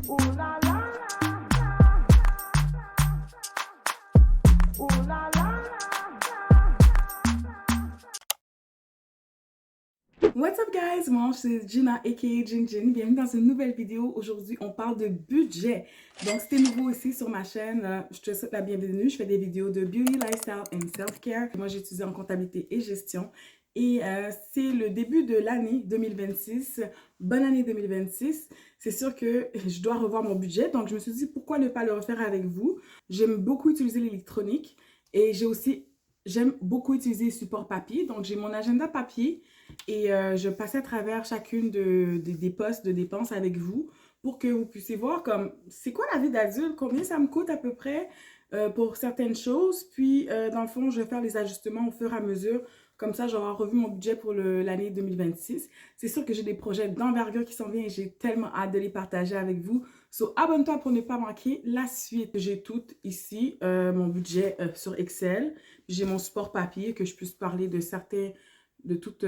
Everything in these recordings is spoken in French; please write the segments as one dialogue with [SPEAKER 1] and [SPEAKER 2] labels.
[SPEAKER 1] Ooh la la ooh la la What's up guys, moi c'est Gina aka Jin Jin, bienvenue dans une nouvelle vidéo. Aujourd'hui on parle de budget. Donc si t'es nouveau ici sur ma chaîne, je te souhaite la bienvenue. Je fais des vidéos de beauty, lifestyle and self-care. Moi j'ai étudié en comptabilité et gestion. Et c'est le début de l'année 2026. Bonne année 2026. C'est sûr que je dois revoir mon budget. Donc je me suis dit pourquoi ne pas le refaire avec vous. J'aime beaucoup utiliser l'électronique et j'aime beaucoup utiliser support papier. Donc j'ai mon agenda papier. Et je passais à travers chacune des postes de dépenses avec vous pour que vous puissiez voir comme c'est quoi la vie d'adulte, combien ça me coûte à peu près pour certaines choses. Puis dans le fond, je vais faire les ajustements au fur et à mesure. Comme ça, j'aurai revu mon budget pour l'année 2026. C'est sûr que j'ai des projets d'envergure qui s'en viennent et j'ai tellement hâte de les partager avec vous. So, abonne-toi pour ne pas manquer la suite. J'ai tout ici, mon budget sur Excel. J'ai mon support papier que je puisse parler de toutes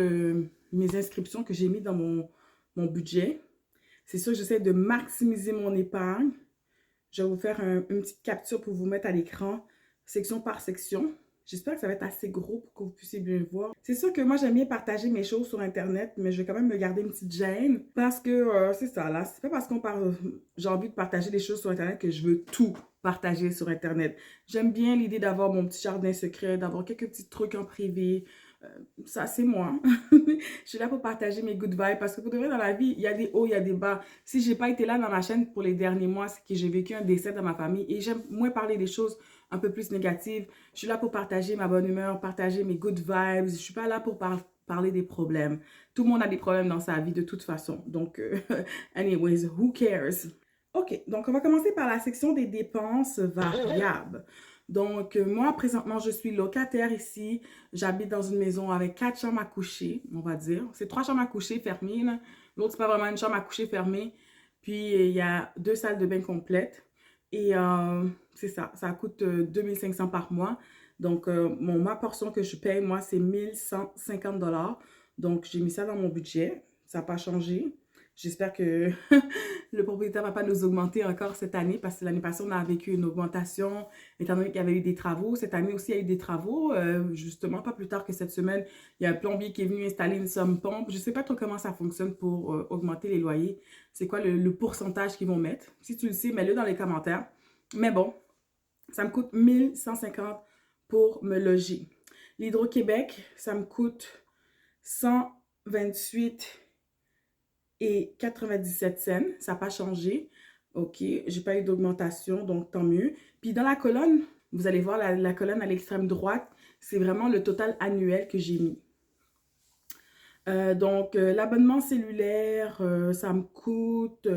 [SPEAKER 1] mes inscriptions que j'ai mis dans mon budget. C'est sûr que j'essaie de maximiser mon épargne. Je vais vous faire une petite capture pour vous mettre à l'écran, section par section. J'espère que ça va être assez gros pour que vous puissiez bien le voir. C'est sûr que moi, j'aime bien partager mes choses sur Internet, mais je vais quand même me garder une petite gêne parce que c'est ça, là. C'est pas parce qu'on parle, j'ai envie de partager des choses sur Internet que je veux tout partager sur Internet. J'aime bien l'idée d'avoir mon petit jardin secret, d'avoir quelques petits trucs en privé. Ça, c'est moi. Je suis là pour partager mes good vibes parce que pour de vrai, dans la vie, il y a des hauts, il y a des bas. Si j'ai pas été là dans ma chaîne pour les derniers mois, c'est que j'ai vécu un décès dans ma famille et j'aime moins parler des choses un peu plus négatives. Je suis là pour partager ma bonne humeur, partager mes good vibes. Je suis pas là pour parler des problèmes. Tout le monde a des problèmes dans sa vie de toute façon. Donc, anyways, who cares? OK, donc on va commencer par la section des dépenses variables. Donc, moi, présentement, je suis locataire ici. J'habite dans une maison avec 4 chambres à coucher, on va dire. C'est 3 chambres à coucher fermées. L'autre, c'est pas vraiment une chambre à coucher fermée. Puis, il y a 2 salles de bain complètes. Et c'est ça, ça coûte 2500 par mois. Donc, ma portion que je paye, moi, c'est 1150 $. Donc, j'ai mis ça dans mon budget. Ça n'a pas changé. J'espère que le propriétaire ne va pas nous augmenter encore cette année parce que l'année passée, on a vécu une augmentation étant donné qu'il y avait eu des travaux. Cette année aussi, il y a eu des travaux. Justement, pas plus tard que cette semaine, il y a un plombier qui est venu installer une somme pompe. Je ne sais pas trop comment ça fonctionne pour augmenter les loyers. C'est quoi le pourcentage qu'ils vont mettre? Si tu le sais, mets-le dans les commentaires. Mais bon, ça me coûte 1150 pour me loger. L'Hydro-Québec, ça me coûte 128 et 97 cents. Ça n'a pas changé. OK, j'ai pas eu d'augmentation, donc tant mieux. Puis dans la colonne, vous allez voir la colonne à l'extrême droite, c'est vraiment le total annuel que j'ai mis. Donc, l'abonnement cellulaire, ça me coûte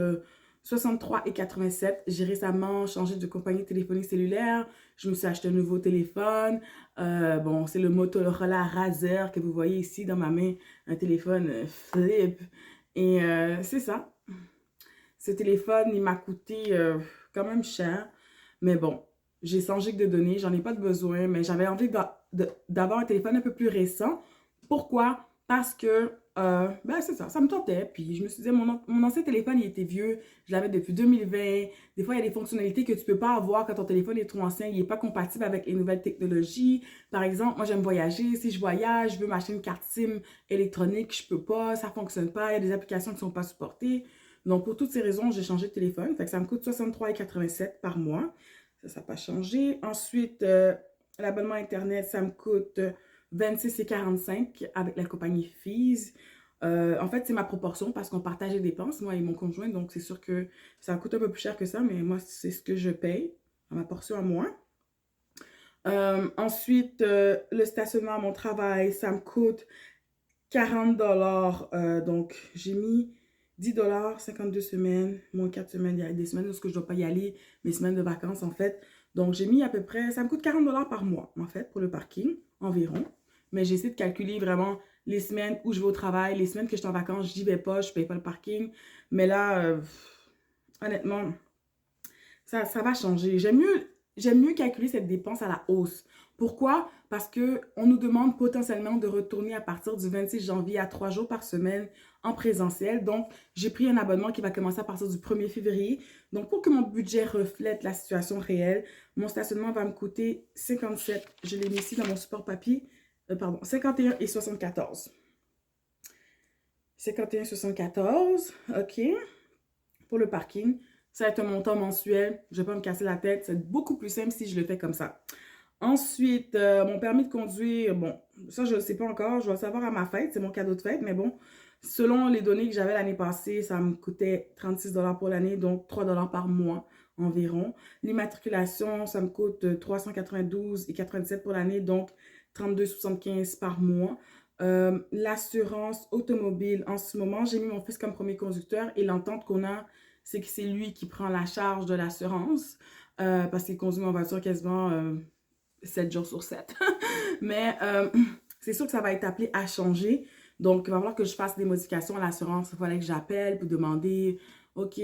[SPEAKER 1] 63,87 $. J'ai récemment changé de compagnie téléphonique cellulaire. Je me suis acheté un nouveau téléphone. Bon, c'est le Motorola Razr que vous voyez ici dans ma main. Un téléphone flip. Et c'est ça. Ce téléphone, il m'a coûté quand même cher. Mais bon, j'ai 100 gigs de données. J'en ai pas de besoin. Mais j'avais envie d'avoir un téléphone un peu plus récent. Pourquoi? Parce que, ben c'est ça me tentait. Puis je me suis dit, mon ancien téléphone, il était vieux. Je l'avais depuis 2020. Des fois, il y a des fonctionnalités que tu peux pas avoir quand ton téléphone est trop ancien. Il n'est pas compatible avec les nouvelles technologies. Par exemple, moi, j'aime voyager. Si je voyage, je veux m'acheter une carte SIM électronique, je peux pas. Ça fonctionne pas. Il y a des applications qui sont pas supportées. Donc, pour toutes ces raisons, j'ai changé de téléphone. Fait que ça me coûte 63,87 $ par mois. Ça n'a pas changé. Ensuite, l'abonnement Internet, ça me coûte 26,45 $ avec la compagnie Fees. En fait, c'est ma proportion parce qu'on partage les dépenses, moi et mon conjoint. Donc, c'est sûr que ça coûte un peu plus cher que ça, mais moi, c'est ce que je paye, ma portion à moi. Ensuite, le stationnement à mon travail, ça me coûte 40 $. Donc, j'ai mis 10 $, 52 semaines, moins 4 semaines. Il y a des semaines où je ne dois pas y aller, mes semaines de vacances, en fait. Donc, j'ai mis à peu près, ça me coûte 40 $ par mois, en fait, pour le parking, environ. Mais j'essaie de calculer vraiment les semaines où je vais au travail, les semaines que je suis en vacances, j'y vais pas, je paye pas le parking. Mais là, honnêtement, ça va changer. J'aime mieux calculer cette dépense à la hausse Pourquoi? Parce qu'on nous demande potentiellement de retourner à partir du 26 janvier à 3 jours par semaine en présentiel. Donc, j'ai pris un abonnement qui va commencer à partir du 1er février. Donc, pour que mon budget reflète la situation réelle, mon stationnement va me coûter 57, je l'ai mis ici dans mon support papier, pardon, 51,74. 51,74, OK. Pour le parking, ça va être un montant mensuel. Je ne vais pas me casser la tête. C'est beaucoup plus simple si je le fais comme ça. Ensuite, mon permis de conduire, bon, ça, je ne le sais pas encore. Je vais le savoir à ma fête. C'est mon cadeau de fête. Mais bon, selon les données que j'avais l'année passée, ça me coûtait 36 $ pour l'année, donc 3 $ par mois environ. L'immatriculation, ça me coûte 392,97 pour l'année, donc 32,75 par mois. L'assurance automobile, en ce moment, j'ai mis mon fils comme premier conducteur et l'entente qu'on a, c'est que c'est lui qui prend la charge de l'assurance parce qu'il conduit ma voiture quasiment 7 jours sur 7. Mais c'est sûr que ça va être appelé à changer. Donc, il va falloir que je fasse des modifications à l'assurance. Il fallait que j'appelle pour demander, OK,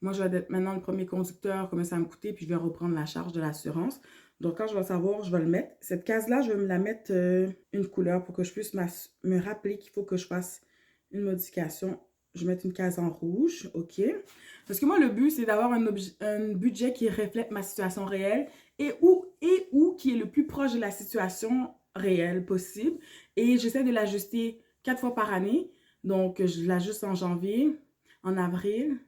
[SPEAKER 1] moi, je vais être maintenant le premier conducteur, combien ça va me coûter, puis je vais reprendre la charge de l'assurance. Donc, quand je vais savoir, je vais le mettre. Cette case-là, je vais me la mettre une couleur pour que je puisse me rappeler qu'il faut que je fasse une modification. Je vais mettre une case en rouge, OK? Parce que moi, le but, c'est d'avoir un budget qui reflète ma situation réelle et où qui est le plus proche de la situation réelle possible. Et j'essaie de l'ajuster 4 fois par année. Donc, je l'ajuste en janvier, en avril,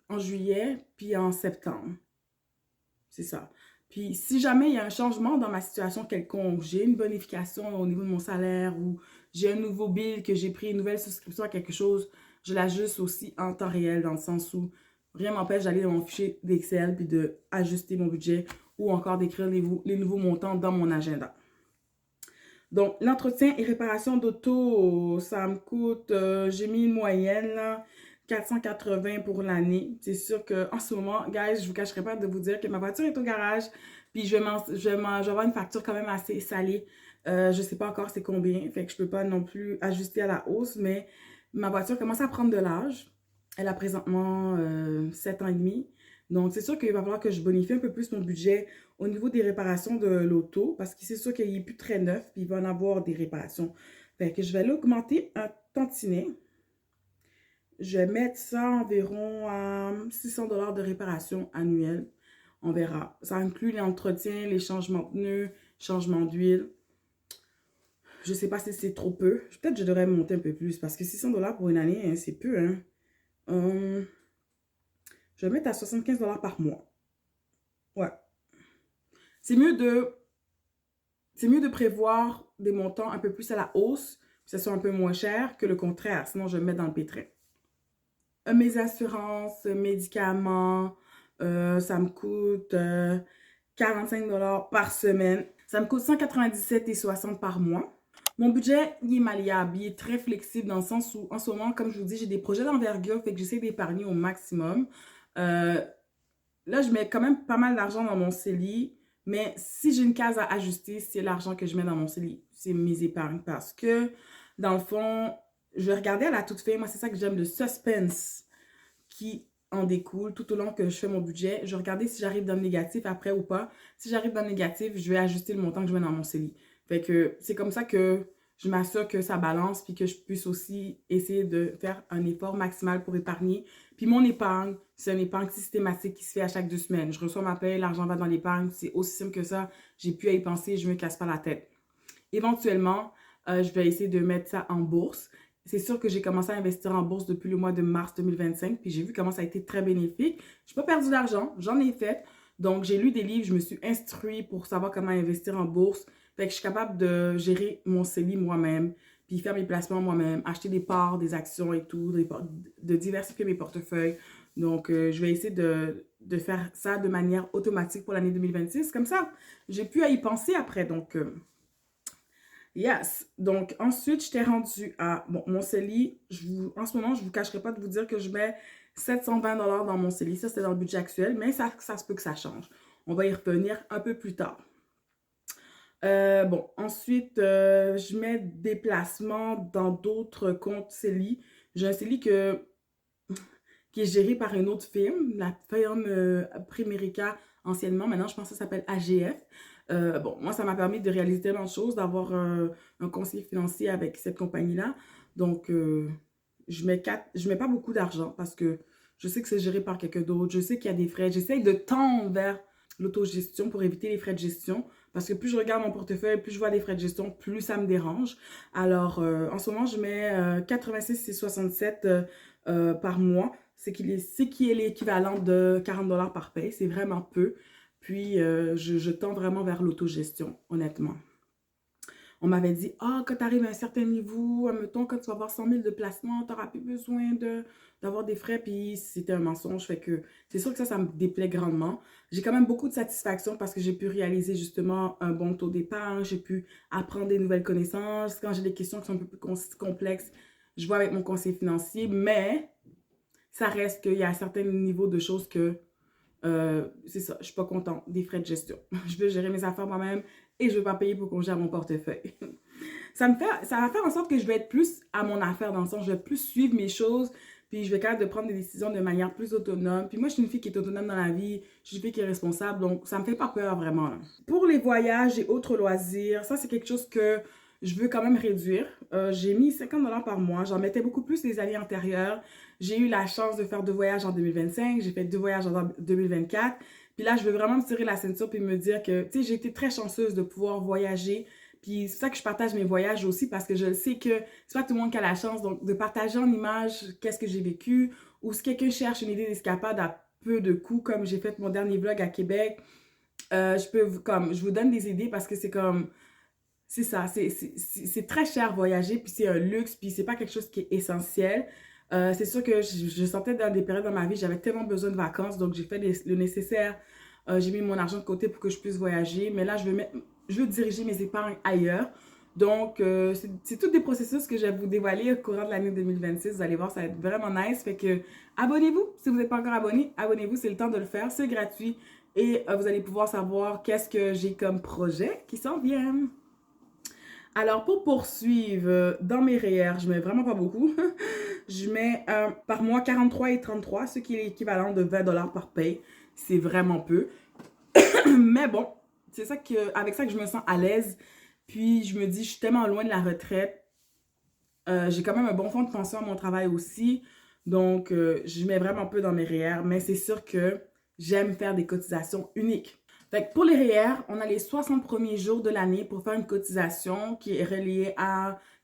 [SPEAKER 1] en juillet, puis en septembre. C'est ça. Puis, si jamais il y a un changement dans ma situation quelconque, j'ai une bonification au niveau de mon salaire ou j'ai un nouveau bill que j'ai pris, une nouvelle souscription à quelque chose, je l'ajuste aussi en temps réel dans le sens où rien m'empêche d'aller dans mon fichier d'Excel puis d'ajuster mon budget ou encore d'écrire les nouveaux montants dans mon agenda. Donc, l'entretien et réparation d'auto, ça me coûte, j'ai mis une moyenne, là, 480 pour l'année. C'est sûr qu'en ce moment, guys, je ne vous cacherai pas de vous dire que ma voiture est au garage, puis je vais avoir une facture quand même assez salée. Je ne sais pas encore c'est combien, fait que je ne peux pas non plus ajuster à la hausse, mais ma voiture commence à prendre de l'âge. Elle a présentement 7 ans et demi. Donc, c'est sûr qu'il va falloir que je bonifie un peu plus mon budget au niveau des réparations de l'auto, parce que c'est sûr qu'il n'est plus très neuf, puis il va en avoir des réparations. Fait que je vais l'augmenter un tantinet. Je vais mettre ça environ à 600 $ de réparation annuelle. On verra. Ça inclut l'entretien, les changements de pneus, changements d'huile. Je ne sais pas si c'est trop peu. Peut-être que je devrais monter un peu plus, parce que 600 $ pour une année, hein, c'est peu, hein. Je vais mettre à 75 $ par mois. Ouais. C'est mieux de prévoir des montants un peu plus à la hausse, que ce soit un peu moins cher que le contraire. Sinon, je vais me mettre dans le pétrin. Mes assurances, médicaments, ça me coûte 45 $ par semaine. Ça me coûte 197,60 par mois. Mon budget, il est malléable, il est très flexible dans le sens où, en ce moment, comme je vous dis, j'ai des projets d'envergure, fait que j'essaie d'épargner au maximum. Là, je mets quand même pas mal d'argent dans mon CELI, mais si j'ai une case à ajuster, c'est l'argent que je mets dans mon CELI. C'est mes épargnes parce que, dans le fond, je vais regarder à la toute fin. Moi, c'est ça que j'aime, le suspense qui en découle tout au long que je fais mon budget. Je vais regarder si j'arrive dans le négatif après ou pas. Si j'arrive dans le négatif, je vais ajuster le montant que je mets dans mon CELI. Fait que c'est comme ça que je m'assure que ça balance puis que je puisse aussi essayer de faire un effort maximal pour épargner. Puis mon épargne, c'est une épargne systématique qui se fait à chaque 2 semaines. Je reçois ma paie, l'argent va dans l'épargne. C'est aussi simple que ça. J'ai plus à y penser, je me casse pas la tête. Éventuellement, je vais essayer de mettre ça en bourse. C'est sûr que j'ai commencé à investir en bourse depuis le mois de mars 2025, puis j'ai vu comment ça a été très bénéfique. Je n'ai pas perdu d'argent, j'en ai fait. Donc, j'ai lu des livres, je me suis instruite pour savoir comment investir en bourse. Fait que je suis capable de gérer mon CELI moi-même, puis faire mes placements moi-même, acheter des parts, des actions et tout, de diversifier mes portefeuilles. Donc, je vais essayer de faire ça de manière automatique pour l'année 2026. Comme ça, j'ai pu à y penser après. Donc, yes. Donc, ensuite, je t'ai rendu à mon CELI. En ce moment, je ne vous cacherai pas de vous dire que je mets 720 $ dans mon CELI. Ça, c'est dans le budget actuel, mais ça se peut que ça change. On va y revenir un peu plus tard. Ensuite, je mets des placements dans d'autres comptes CELI. J'ai un CELI qui est géré par une autre firme, la firme Primerica anciennement. Maintenant, je pense que ça s'appelle AGF. Bon, moi, ça m'a permis de réaliser tellement de choses, d'avoir un conseiller financier avec cette compagnie-là. Donc, je mets pas beaucoup d'argent parce que je sais que c'est géré par quelqu'un d'autre. Je sais qu'il y a des frais. J'essaye de tendre vers l'autogestion pour éviter les frais de gestion. Parce que plus je regarde mon portefeuille, plus je vois des frais de gestion, plus ça me dérange. Alors, en ce moment, je mets 86,67 par mois. C'est qui est l'équivalent de 40 $ par paye. C'est vraiment peu. Puis, je tends vraiment vers l'autogestion, honnêtement. On m'avait dit, ah, quand tu arrives à un certain niveau, admettons, quand tu vas avoir 100 000 de placement, tu n'auras plus besoin d'avoir des frais. Puis c'était un mensonge. Fait que c'est sûr que ça me déplaît grandement. J'ai quand même beaucoup de satisfaction parce que j'ai pu réaliser justement un bon taux d'épargne. J'ai pu apprendre des nouvelles connaissances. Quand j'ai des questions qui sont un peu plus complexes, je vois avec mon conseiller financier. Mais ça reste qu'il y a un certain niveau de choses que c'est ça, je suis pas contente des frais de gestion. Je veux gérer mes affaires moi-même et je veux pas payer pour qu'on gère mon portefeuille. Ça va faire en sorte que je vais être plus à mon affaire dans le sens, je vais plus suivre mes choses, puis je vais capable de prendre des décisions de manière plus autonome. Puis moi, je suis une fille qui est autonome dans la vie, je suis une fille qui est responsable, donc ça me fait pas peur vraiment. Pour les voyages et autres loisirs, ça c'est quelque chose que je veux quand même réduire. J'ai mis 50 $ par mois, j'en mettais beaucoup plus les années antérieures. J'ai eu la chance de faire 2 voyages en 2025, j'ai fait 2 voyages en 2024. Puis là, je veux vraiment me tirer la ceinture puis me dire que, tu sais, j'ai été très chanceuse de pouvoir voyager. Puis c'est ça que je partage mes voyages aussi parce que je sais que c'est pas tout le monde qui a la chance donc de partager en images qu'est-ce que j'ai vécu ou si quelqu'un cherche une idée d'escapade à peu de coûts comme j'ai fait mon dernier vlog à Québec, je vous donne des idées parce que c'est comme, c'est ça, c'est très cher voyager puis c'est un luxe puis c'est pas quelque chose qui est essentiel. C'est sûr que je sentais dans des périodes dans ma vie, j'avais tellement besoin de vacances, donc j'ai fait le nécessaire. J'ai mis mon argent de côté pour que je puisse voyager. Mais là, je veux diriger mes épargnes ailleurs. Donc, c'est tous des processus que je vais vous dévoiler au courant de l'année 2026. Vous allez voir, ça va être vraiment nice. Fait que, abonnez-vous. Si vous n'êtes pas encore abonné, abonnez-vous. C'est le temps de le faire. C'est gratuit. Et vous allez pouvoir savoir qu'est-ce que j'ai comme projet qui s'en viennent. Alors, pour poursuivre, dans mes REER, je mets vraiment pas beaucoup. Je mets par mois 43,33, ce qui est l'équivalent de 20 $ par paye. C'est vraiment peu. Mais bon, c'est ça avec ça que je me sens à l'aise. Puis, je me dis, je suis tellement loin de la retraite. J'ai quand même un bon fonds de pension à mon travail aussi. Donc, je mets vraiment peu dans mes REER. Mais c'est sûr que j'aime faire des cotisations uniques. Fait que pour les REER, on a les 60 premiers jours de l'année pour faire une cotisation qui est reliée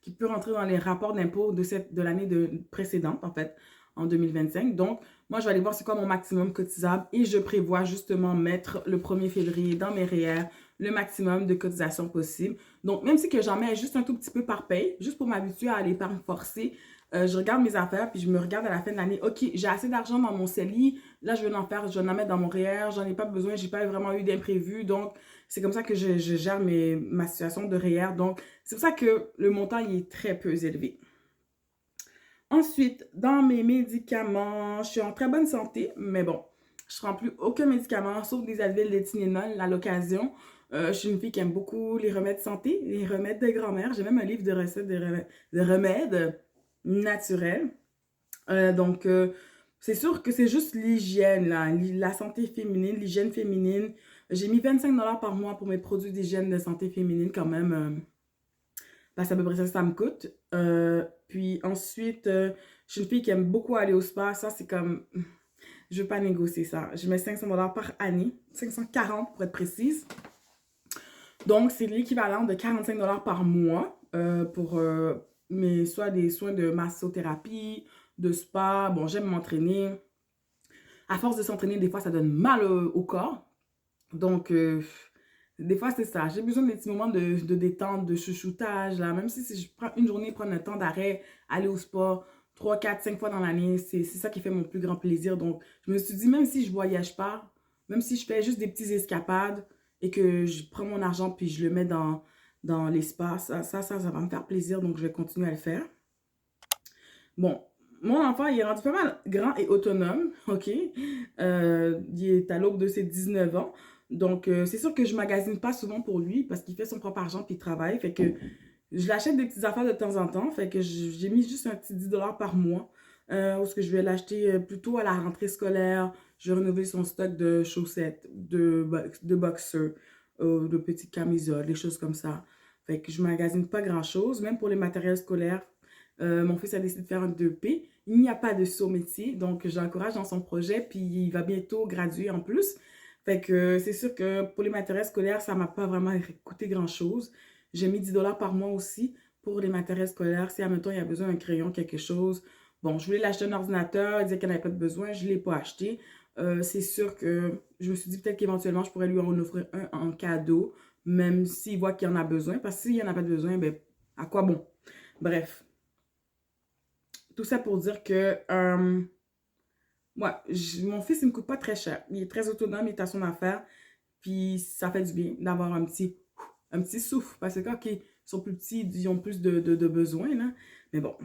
[SPEAKER 1] qui peut rentrer dans les rapports d'impôt de l'année précédente, en fait, en 2025. Donc, moi, je vais aller voir c'est quoi mon maximum cotisable et je prévois justement mettre le 1er février dans mes REER le maximum de cotisation possible. Donc, même si que j'en mets juste un tout petit peu par paye, juste pour m'habituer à l'épargne forcée, je regarde mes affaires puis je me regarde à la fin de l'année. OK, j'ai assez d'argent dans mon CELI. Là, je vais en faire, je vais en mettre dans mon REER. J'en ai pas besoin, j'ai pas vraiment eu d'imprévu. Donc, c'est comme ça que je gère ma situation de REER. Donc, c'est pour ça que le montant il est très peu élevé. Ensuite, dans mes médicaments, je suis en très bonne santé, mais bon, je ne prends plus aucun médicament, sauf des Advil, des Tylenol à l'occasion. Je suis une fille qui aime beaucoup les remèdes santé, les remèdes de grand-mère. J'ai même un livre de recettes de remèdes naturels. Donc, c'est sûr que c'est juste l'hygiène, la santé féminine, l'hygiène féminine. J'ai mis 25 $ par mois pour mes produits d'hygiène de santé féminine quand même. C'est à peu près ça que ça me coûte. Puis ensuite, je suis une fille qui aime beaucoup aller au spa. Ça, c'est comme... Je ne veux pas négocier ça. Je mets 500 $ par année. 540 pour être précise. Donc, c'est l'équivalent de 45 $ par mois pour soit des soins de massothérapie, de spa. Bon, j'aime m'entraîner. À force de s'entraîner, des fois, ça donne mal au corps. Donc, des fois, c'est ça. J'ai besoin de petits moments de détente, de chouchoutage. Là. Même si je prends une journée, prendre un temps d'arrêt, aller au spa 3, 4, 5 fois dans l'année, c'est ça qui fait mon plus grand plaisir. Donc, je me suis dit, même si je voyage pas, même si je fais juste des petites escapades et que je prends mon argent puis je le mets dans l'espace, ça va me faire plaisir. Donc, je vais continuer à le faire. Bon, mon enfant, il est rendu pas mal grand et autonome, OK? Il est à l'aube de ses 19 ans. Donc, c'est sûr que je magasine pas souvent pour lui parce qu'il fait son propre argent puis il travaille. Fait que je l'achète des petites affaires de temps en temps. Fait que j'ai mis juste un petit 10 $ par mois Ou est-ce que je vais l'acheter plutôt à la rentrée scolaire. Je vais renouveler son stock de chaussettes, de boxers, de petites camisoles, des choses comme ça. Fait que je magasine pas grand-chose, même pour les matériels scolaires. Mon fils a décidé de faire un 2P. Il n'y a pas de saut métier, donc j'encourage dans son projet, puis il va bientôt graduer en plus. Fait que c'est sûr que pour les matériels scolaires, ça m'a pas vraiment coûté grand-chose. J'ai mis 10 $ par mois aussi pour les matériels scolaires. Si, admettons, il y a besoin d'un crayon, quelque chose. Bon, je voulais l'acheter un ordinateur, il disait qu'il n'avait pas de besoin, je ne l'ai pas acheté. C'est sûr que je me suis dit peut-être qu'éventuellement, je pourrais lui en offrir un en cadeau, même s'il voit qu'il en a besoin. Parce que s'il n'y en a pas de besoin, ben, à quoi bon? Bref. Tout ça pour dire que ouais, mon fils, il me coûte pas très cher. Il est très autonome, il est à son affaire. Puis ça fait du bien d'avoir un petit souffle. Parce que quand ils sont plus petits, ils ont plus de besoins, là. Mais bon.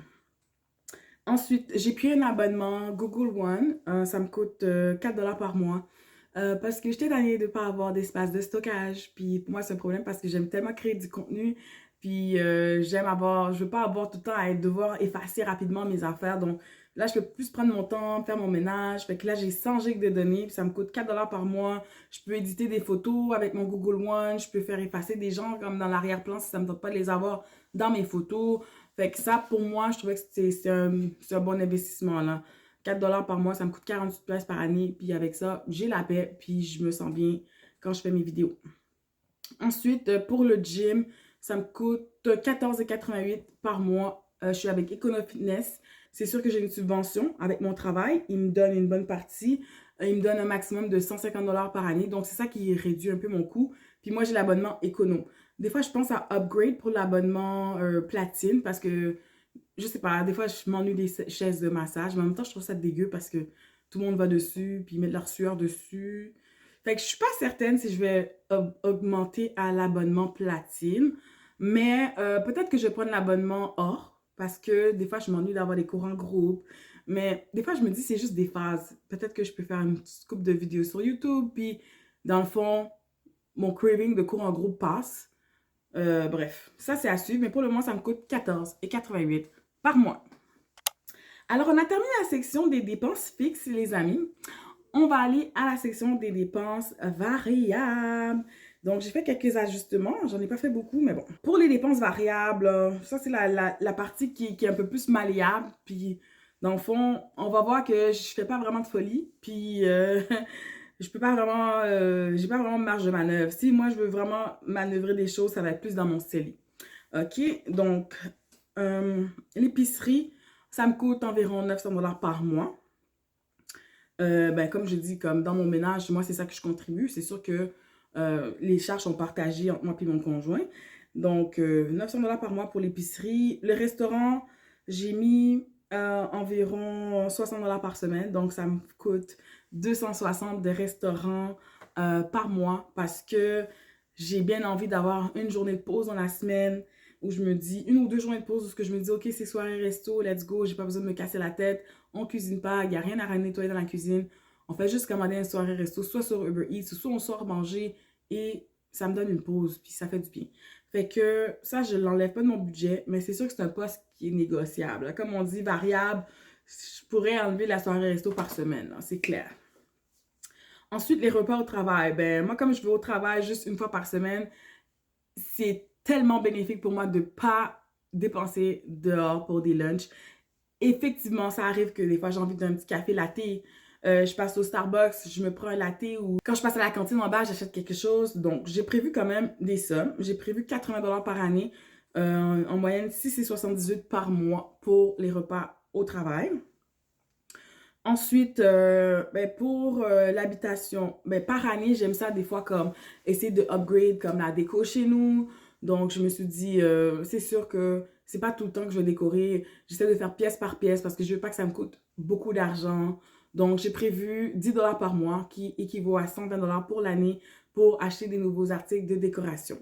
[SPEAKER 1] Ensuite, j'ai pris un abonnement Google One. Ça me coûte 4 $ par mois. Parce que j'étais tannée de ne pas avoir d'espace de stockage. Puis pour moi, c'est un problème parce que j'aime tellement créer du contenu. Puis je veux pas avoir tout le temps à devoir effacer rapidement mes affaires. Donc là, je peux plus prendre mon temps, faire mon ménage. Fait que là, j'ai 100 gigs de données. Puis ça me coûte 4 $ par mois. Je peux éditer des photos avec mon Google One. Je peux faire effacer des gens comme dans l'arrière-plan si ça me tente pas de les avoir dans mes photos. Fait que ça, pour moi, je trouvais que c'est un bon investissement, là. 4 $ par mois, ça me coûte 48 $ par année. Puis avec ça, j'ai la paix, puis je me sens bien quand je fais mes vidéos. Ensuite, pour le gym, ça me coûte 14,88 $ par mois. Je suis avec Econo Fitness. C'est sûr que j'ai une subvention avec mon travail. Ils me donnent une bonne partie. Ils me donnent un maximum de 150 $ par année. Donc, c'est ça qui réduit un peu mon coût. Puis moi, j'ai l'abonnement Econo. Des fois, je pense à upgrade pour l'abonnement platine parce que, je sais pas, des fois, je m'ennuie des chaises de massage. Mais en même temps, je trouve ça dégueu parce que tout le monde va dessus, puis ils mettent leur sueur dessus. Fait que je suis pas certaine si je vais augmenter à l'abonnement platine. Mais peut-être que je vais prendre l'abonnement or parce que des fois, je m'ennuie d'avoir des cours en groupe. Mais des fois, je me dis c'est juste des phases. Peut-être que je peux faire une petite couple de vidéos sur YouTube. Puis, dans le fond, mon craving de cours en groupe passe. Bref, ça c'est à suivre, mais pour le moment, ça me coûte 14,88 $ par mois. Alors, on a terminé la section des dépenses fixes, les amis. On va aller à la section des dépenses variables. Donc, j'ai fait quelques ajustements. J'en ai pas fait beaucoup, mais bon. Pour les dépenses variables, ça, c'est la partie qui est un peu plus malléable. Puis, dans le fond, on va voir que je fais pas vraiment de folie. Puis, je peux pas vraiment, j'ai pas vraiment de marge de manœuvre. Si moi, je veux vraiment manœuvrer des choses, ça va être plus dans mon CELI. OK? Donc, l'épicerie, ça me coûte environ 900 $ par mois. Ben, comme je dis, comme dans mon ménage, moi, c'est ça que je contribue. C'est sûr que les charges sont partagées entre moi et mon conjoint. Donc, 900 $ par mois pour l'épicerie. Le restaurant, j'ai mis environ 60 $ par semaine. Donc, ça me coûte 260 de restaurants par mois parce que j'ai bien envie d'avoir une journée de pause dans la semaine où je me dis, une ou deux journées de pause où je me dis, OK, c'est soirée resto, let's go, j'ai pas besoin de me casser la tête, on cuisine pas, il n'y a rien à nettoyer dans la cuisine. On fait juste commander une soirée resto, soit sur Uber Eats, soit on sort manger et ça me donne une pause, puis ça fait du bien. Fait que ça, je l'enlève pas de mon budget, mais c'est sûr que c'est un poste qui est négociable. Comme on dit, variable, je pourrais enlever la soirée resto par semaine, c'est clair. Ensuite, les repas au travail. Ben, moi, comme je vais au travail juste une fois par semaine, c'est tellement bénéfique pour moi de ne pas dépenser dehors pour des lunchs. Effectivement, ça arrive que des fois, j'ai envie d'un petit café latte. Je passe au Starbucks, je me prends un latte ou quand je passe à la cantine en bas, j'achète quelque chose. Donc, j'ai prévu quand même des sommes. J'ai prévu 80 $ par année, en moyenne 6,78 $ par mois pour les repas au travail. Ensuite, ben pour l'habitation, ben par année, j'aime ça des fois comme essayer de upgrade comme la déco chez nous. Donc, je me suis dit, c'est sûr que c'est pas tout le temps que je vais décorer. J'essaie de faire pièce par pièce parce que je veux pas que ça me coûte beaucoup d'argent. Donc, j'ai prévu 10 $ par mois qui équivaut à 120 $ pour l'année pour acheter des nouveaux articles de décoration.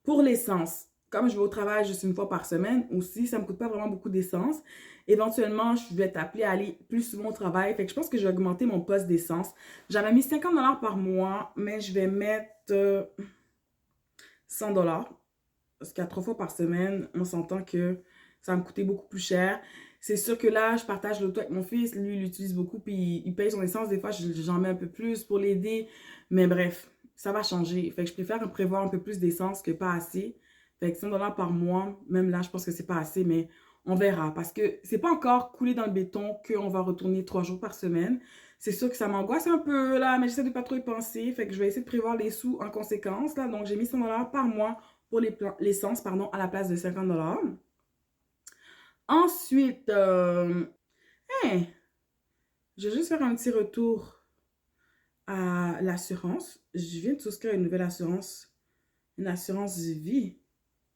[SPEAKER 1] Pour l'essence, comme je vais au travail juste une fois par semaine aussi, ça me coûte pas vraiment beaucoup d'essence. Éventuellement, je vais t'appeler à aller plus souvent au travail. Fait que je pense que je vais augmenter mon poste d'essence. J'avais mis 50 $ par mois, mais je vais mettre 100 $. Parce qu'à 3 fois par semaine, on s'entend que ça va me coûter beaucoup plus cher. C'est sûr que là, je partage l'auto avec mon fils. Lui, il l'utilise beaucoup, puis il paye son essence. Des fois, j'en mets un peu plus pour l'aider. Mais bref, ça va changer. Fait que je préfère prévoir un peu plus d'essence que pas assez. Fait que 100 dollars par mois, même là, je pense que c'est pas assez, mais on verra. Parce que c'est pas encore coulé dans le béton qu'on va retourner 3 jours par semaine. C'est sûr que ça m'angoisse un peu, là, mais j'essaie de pas trop y penser. Fait que je vais essayer de prévoir les sous en conséquence, là. Donc, j'ai mis 100 dollars par mois pour l'essence, pardon, à la place de 50 dollars. Ensuite, hein, je vais juste faire un petit retour à l'assurance. Je viens de souscrire une nouvelle assurance, une assurance vie.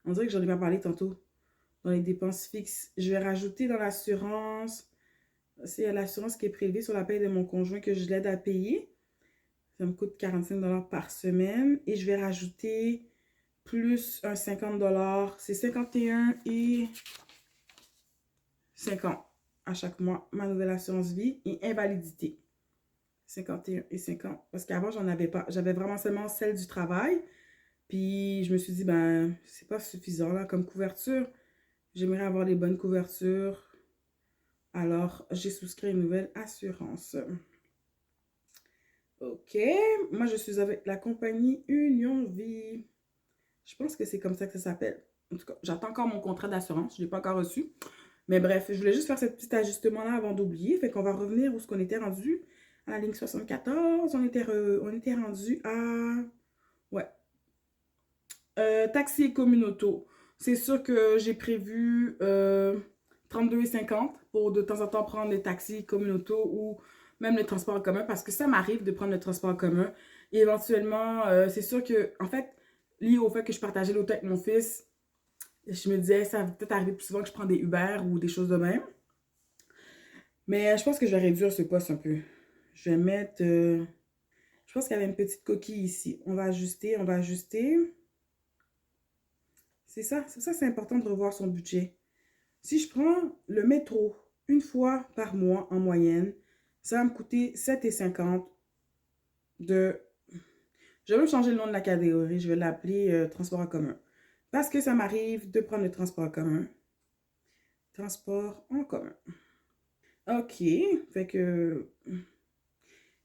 [SPEAKER 1] On dirait que j'en ai pas parlé tantôt. Dans les dépenses fixes, je vais rajouter dans l'assurance, c'est l'assurance qui est prélevée sur la paie de mon conjoint que je l'aide à payer. Ça me coûte 45 dollars par semaine. Et je vais rajouter plus un 50 dollars. C'est 51 et 50 à chaque mois. Ma nouvelle assurance vie et invalidité. 51 et 50. Parce qu'avant, j'en avais pas. J'avais vraiment seulement celle du travail. Puis je me suis dit, ben, c'est pas suffisant là comme couverture. J'aimerais avoir les bonnes couvertures. Alors, j'ai souscrit une nouvelle assurance. OK. Moi, je suis avec la compagnie Union Vie. Je pense que c'est comme ça que ça s'appelle. En tout cas, j'attends encore mon contrat d'assurance. Je ne l'ai pas encore reçu. Mais bref, je voulais juste faire ce petit ajustement-là avant d'oublier. Fait qu'on va revenir où est-ce qu'on était rendu. À la ligne 74, on était rendu à... Ouais. Taxi et communauto. C'est sûr que j'ai prévu 32,50 pour de temps en temps prendre les taxis communauto ou même le transport en commun parce que ça m'arrive de prendre le transport en commun. Et éventuellement, c'est sûr que, en fait, lié au fait que je partageais l'auto avec mon fils, je me disais, ça va peut-être arriver plus souvent que je prends des Uber ou des choses de même. Mais je pense que je vais réduire ce poste un peu. Je vais mettre... je pense qu'il y avait une petite coquille ici. On va ajuster, on va ajuster. C'est ça, c'est important de revoir son budget. Si je prends le métro une fois par mois en moyenne, ça va me coûter 7,50 de... Je vais même changer le nom de la catégorie, je vais l'appeler transport en commun. Parce que ça m'arrive de prendre le transport en commun. Transport en commun. OK, fait que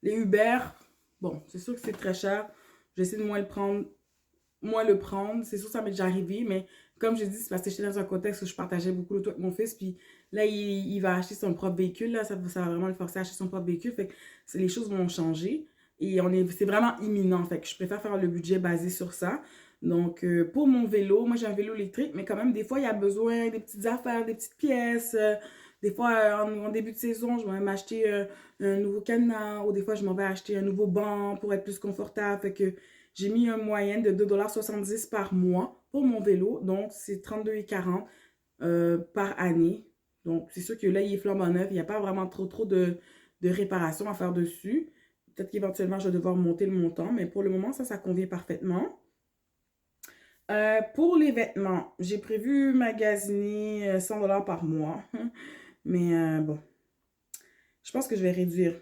[SPEAKER 1] les Uber, bon, c'est sûr que c'est très cher. J'essaie de moins le prendre. C'est sûr que ça m'est déjà arrivé, mais comme je dis, c'est parce que j'étais dans un contexte où je partageais beaucoup l'auto avec mon fils, puis là, il va acheter son propre véhicule, là, ça va vraiment le forcer à acheter son propre véhicule, fait que les choses vont changer, et c'est vraiment imminent, fait que je préfère faire le budget basé sur ça. Donc, pour mon vélo, moi j'ai un vélo électrique, mais quand même, des fois, il y a besoin des petites affaires, des petites pièces, des fois, en début de saison, je vais même acheter un nouveau cadenas, ou des fois, je m'en vais acheter un nouveau banc pour être plus confortable, fait que j'ai mis une moyenne de 2,70 $ par mois pour mon vélo. Donc, c'est 32,40 par année. Donc, c'est sûr que là, il est flambant neuf. Il n'y a pas vraiment trop de réparation à faire dessus. Peut-être qu'éventuellement, je vais devoir monter le montant. Mais pour le moment, ça convient parfaitement. Pour les vêtements, j'ai prévu magasiner 100 $ par mois. Mais bon, je pense que je vais réduire.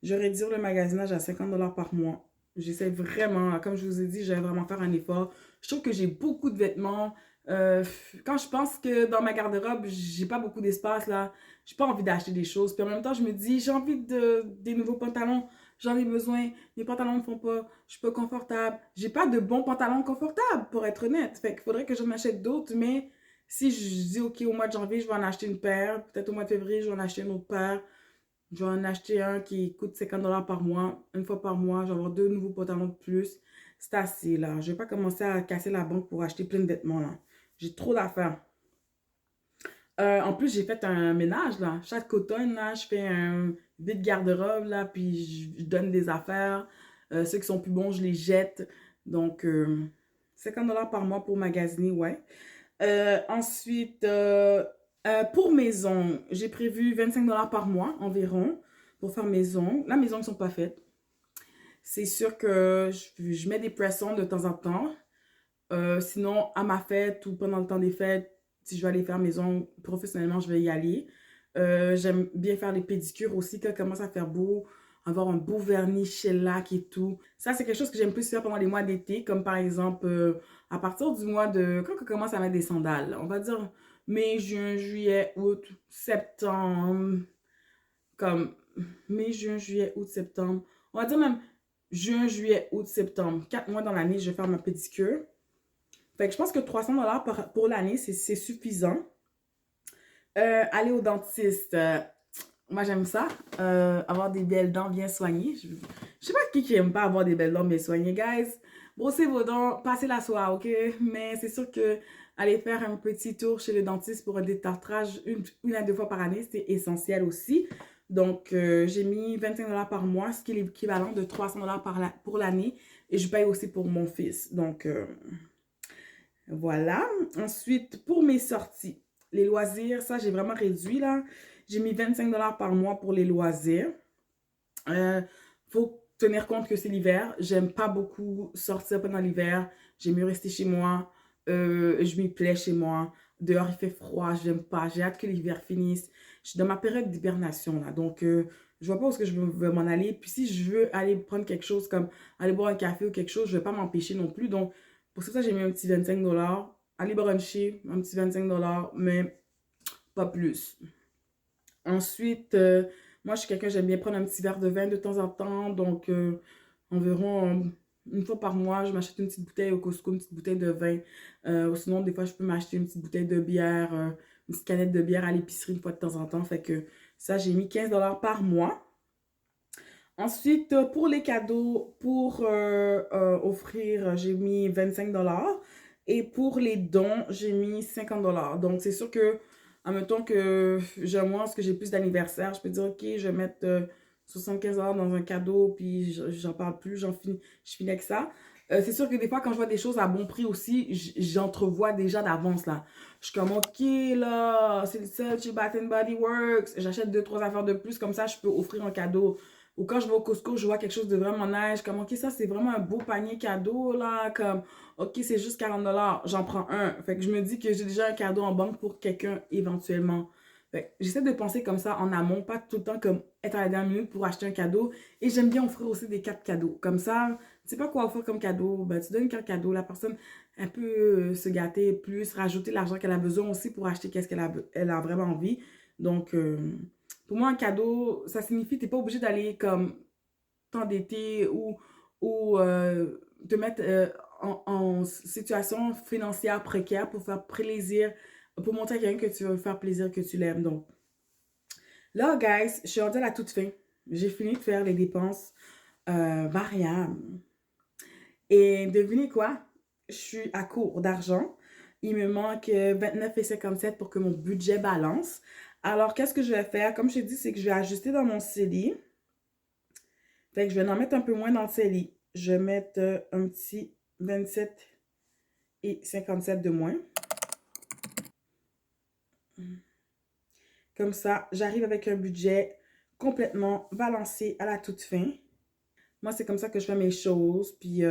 [SPEAKER 1] Je vais réduire le magasinage à 50 $ par mois. J'essaie vraiment, comme je vous ai dit, je vais vraiment faire un effort. Je trouve que j'ai beaucoup de vêtements. Quand je pense que dans ma garde-robe, j'ai pas beaucoup d'espace là, j'ai pas envie d'acheter des choses. Puis en même temps, je me dis, j'ai envie des nouveaux pantalons. J'en ai besoin. Mes pantalons ne font pas. Je suis pas confortable. J'ai pas de bons pantalons confortables, pour être honnête. Fait qu'il faudrait que j'en achète d'autres. Mais si je dis, OK, au mois de janvier, je vais en acheter une paire. Peut-être au mois de février, je vais en acheter une autre paire. Je vais en acheter un qui coûte 50 $ par mois. Une fois par mois, je vais avoir 2 nouveaux pantalons de plus. C'est assez, là. Je vais pas commencer à casser la banque pour acheter plein de vêtements, là. J'ai trop d'affaires. En plus, j'ai fait un ménage, là. Chaque automne, là, je fais un vide garde-robe, là, puis je donne des affaires. Ceux qui sont plus bons, je les jette. Donc, 50 $ par mois pour magasiner, ouais. Ensuite, pour maison, j'ai prévu 25 $ par mois environ pour faire maison. La maison, ils ne sont pas faites. C'est sûr que je mets des press-ons de temps en temps. Sinon, à ma fête ou pendant le temps des fêtes, si je vais aller faire maison professionnellement, je vais y aller. J'aime bien faire les pédicures aussi, quand il commence à faire beau, avoir un beau vernis shellac et tout. Ça, c'est quelque chose que j'aime plus faire pendant les mois d'été, comme par exemple à partir du mois de... Quand on commence à mettre des sandales, on va dire mai, juin, juillet, août, septembre, comme mai, juin, juillet, août, septembre. On va dire même juin, juillet, août, septembre. 4 mois dans l'année, je vais faire ma pédicure. Fait que je pense que 300 $ pour l'année, c'est suffisant. Aller au dentiste, moi j'aime ça. Avoir des belles dents bien soignées. Je sais pas qui aime pas avoir des belles dents bien soignées, guys. Brossez vos dents, passez la soie, ok? Mais c'est sûr que aller faire un petit tour chez le dentiste pour un détartrage une à deux fois par année, c'est essentiel aussi. Donc, j'ai mis 25 $ par mois, ce qui est l'équivalent de 300 $ pour l'année. Et je paye aussi pour mon fils. Donc, voilà. Ensuite, pour mes sorties, les loisirs, ça, j'ai vraiment réduit, là. J'ai mis 25 $ par mois pour les loisirs. Faut tenir compte que c'est l'hiver. J'aime pas beaucoup sortir pendant l'hiver. J'aime mieux rester chez moi. Je m'y plais chez moi. Dehors, il fait froid. J'aime pas. J'ai hâte que l'hiver finisse. Je suis dans ma période d'hibernation, là. Donc, je vois pas où est-ce que je veux m'en aller. Puis si je veux aller prendre quelque chose comme aller boire un café ou quelque chose, je vais pas m'empêcher non plus. Donc, pour ça, j'ai mis un petit 25 $. Aller bruncher, un petit 25 $, mais pas plus. Ensuite, moi, je suis quelqu'un, j'aime bien prendre un petit verre de vin de temps en temps. Donc, environ une fois par mois, je m'achète une petite bouteille au Costco, une petite bouteille de vin. Ou sinon, des fois, je peux m'acheter une petite bouteille de bière, une petite canette de bière à l'épicerie une fois de temps en temps. Fait que ça, j'ai mis 15 $ par mois. Ensuite, pour les cadeaux, pour offrir, j'ai mis 25 $. Et pour les dons, j'ai mis 50 $. Donc, c'est sûr que, admettons que j'ai un mois, parce que j'ai plus d'anniversaire, je peux dire, OK, je vais mettre 75 $ dans un cadeau, puis j'en parle plus, je finis avec ça. C'est sûr que des fois, quand je vois des choses à bon prix aussi, j'entrevois déjà d'avance, là. Je suis comme, OK, là, c'est le seul chez Bath Body Works. J'achète deux, trois affaires de plus, comme ça, je peux offrir un cadeau. Ou quand je vais au Costco, je vois quelque chose de vraiment nice, comme, OK, ça, c'est vraiment un beau panier cadeau, là, comme, OK, c'est juste 40 $, j'en prends un. Fait que je me dis que j'ai déjà un cadeau en banque pour quelqu'un éventuellement. Fait que j'essaie de penser comme ça en amont, pas tout le temps comme être à la dernière minute pour acheter un cadeau. Et j'aime bien offrir aussi des cartes cadeaux. Comme ça, tu sais pas quoi offrir comme cadeau, ben tu donnes une carte cadeau, la personne, elle peut se gâter plus, rajouter l'argent qu'elle a besoin aussi pour acheter qu'est-ce elle a vraiment envie. Donc, pour moi, un cadeau, ça signifie que tu n'es pas obligé d'aller comme t'endetter ou te mettre en situation financière précaire pour faire plaisir, pour montrer à quelqu'un que tu veux faire plaisir, que tu l'aimes. Donc, là, guys, je suis rendue à la toute fin. J'ai fini de faire les dépenses variables. Et devinez quoi? Je suis à court d'argent. Il me manque 29,57 pour que mon budget balance. Alors, qu'est-ce que je vais faire? Comme je t'ai dit, c'est que je vais ajuster dans mon CELI. Fait que je vais en mettre un peu moins dans le CELI. Je vais mettre un petit 27,57 de moins. Comme ça, j'arrive avec un budget complètement balancé à la toute fin. Moi, c'est comme ça que je fais mes choses. Puis,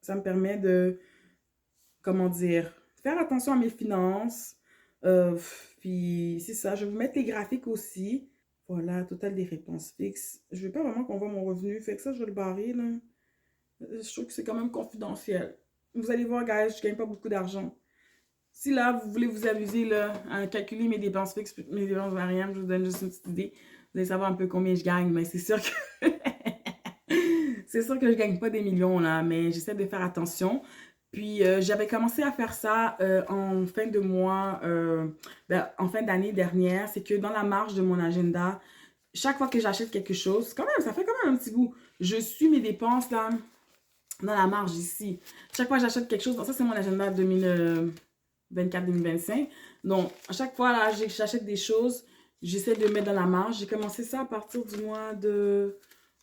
[SPEAKER 1] ça me permet de, comment dire, faire attention à mes finances. Puis, c'est ça. Je vais vous mettre les graphiques aussi. Voilà, total des réponses fixes. Je ne veux pas vraiment qu'on voit mon revenu. Fait que ça, je vais le barrer, là. Je trouve que c'est quand même confidentiel. Vous allez voir, guys, je ne gagne pas beaucoup d'argent. Si là, vous voulez vous amuser là, à calculer mes dépenses fixes, mes dépenses variables, je vous donne juste une petite idée. Vous allez savoir un peu combien je gagne, mais c'est sûr que c'est sûr que je gagne pas des millions là, mais j'essaie de faire attention. Puis j'avais commencé à faire ça en fin de mois, en fin d'année dernière. C'est que dans la marge de mon agenda, chaque fois que j'achète quelque chose, quand même, ça fait quand même un petit bout. Je suis mes dépenses là, dans la marge ici. Chaque fois que j'achète quelque chose, ça c'est mon agenda 2024-2025. Donc, à chaque fois là, j'achète des choses, j'essaie de mettre dans la marge. J'ai commencé ça à partir du mois de...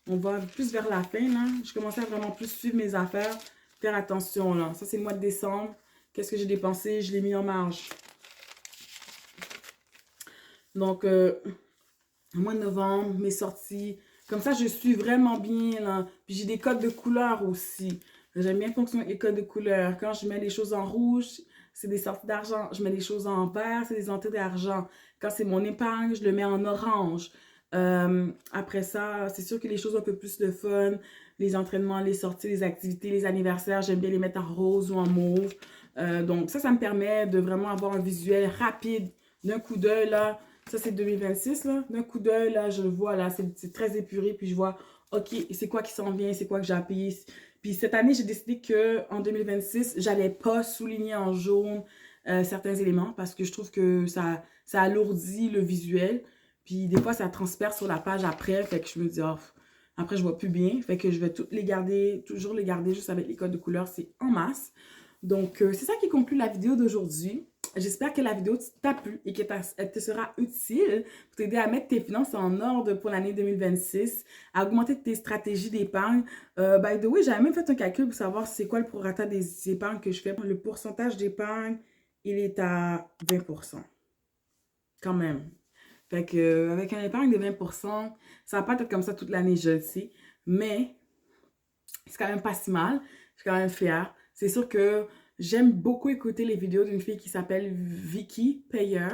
[SPEAKER 1] On va plus vers la fin là. Je commençais à vraiment plus suivre mes affaires, faire attention là. Ça c'est le mois de décembre. Qu'est-ce que j'ai dépensé? Je l'ai mis en marge. Donc, mois de novembre, mes sorties. Comme ça, je suis vraiment bien, là. Puis j'ai des codes de couleurs aussi. J'aime bien fonctionner avec les codes de couleurs. Quand je mets les choses en rouge, c'est des sorties d'argent. Je mets les choses en vert, c'est des entrées d'argent. Quand c'est mon épargne, je le mets en orange. Après ça, c'est sûr que les choses un peu plus de fun, les entraînements, les sorties, les activités, les anniversaires, j'aime bien les mettre en rose ou en mauve. Donc ça me permet de vraiment avoir un visuel rapide d'un coup d'œil là. Ça, c'est 2026 là. D'un coup d'œil là, je le vois là, c'est très épuré. Puis je vois, OK, c'est quoi qui s'en vient, c'est quoi que j'appuie. Puis cette année, j'ai décidé que en 2026, j'allais pas souligner en jaune certains éléments parce que je trouve que ça alourdit le visuel. Puis des fois, ça transperce sur la page après. Fait que je me dis, oh, après, je vois plus bien. Fait que je vais toutes les garder, toujours les garder juste avec les codes de couleur. C'est en masse. Donc, c'est ça qui conclut la vidéo d'aujourd'hui. J'espère que la vidéo t'a plu et qu'elle te sera utile pour t'aider à mettre tes finances en ordre pour l'année 2026, à augmenter tes stratégies d'épargne. By the way, j'avais même fait un calcul pour savoir c'est quoi le prorata des épargnes que je fais. Le pourcentage d'épargne, il est à 20%. Quand même. Fait que, avec un épargne de 20%, ça va pas être comme ça toute l'année, je le sais. Mais c'est quand même pas si mal. Je suis quand même fière. C'est sûr que j'aime beaucoup écouter les vidéos d'une fille qui s'appelle Vicky Payer.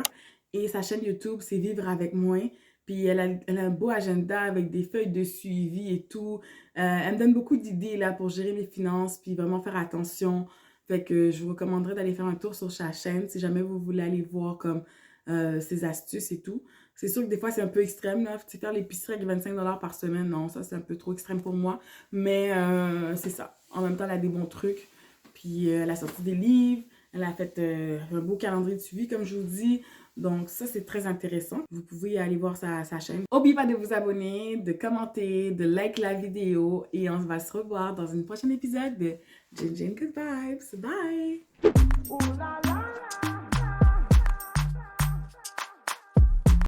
[SPEAKER 1] Et sa chaîne YouTube, c'est Vivre avec moi. Puis elle a un beau agenda avec des feuilles de suivi et tout. Elle me donne beaucoup d'idées là pour gérer mes finances, puis vraiment faire attention. Fait que je vous recommanderais d'aller faire un tour sur sa chaîne si jamais vous voulez aller voir comme ses astuces et tout. C'est sûr que des fois, c'est un peu extrême, là. Tu sais, faire l'épicerie avec 25 $ par semaine, non, ça, c'est un peu trop extrême pour moi. Mais c'est ça. En même temps, elle a des bons trucs. Puis, elle a sorti des livres. Elle a fait un beau calendrier de suivi, comme je vous dis. Donc, ça, c'est très intéressant. Vous pouvez aller voir sa chaîne. N'oubliez pas de vous abonner, de commenter, de like la vidéo. Et on va se revoir dans une prochaine épisode de Jin Good Vibes. Bye! Ooh la la la.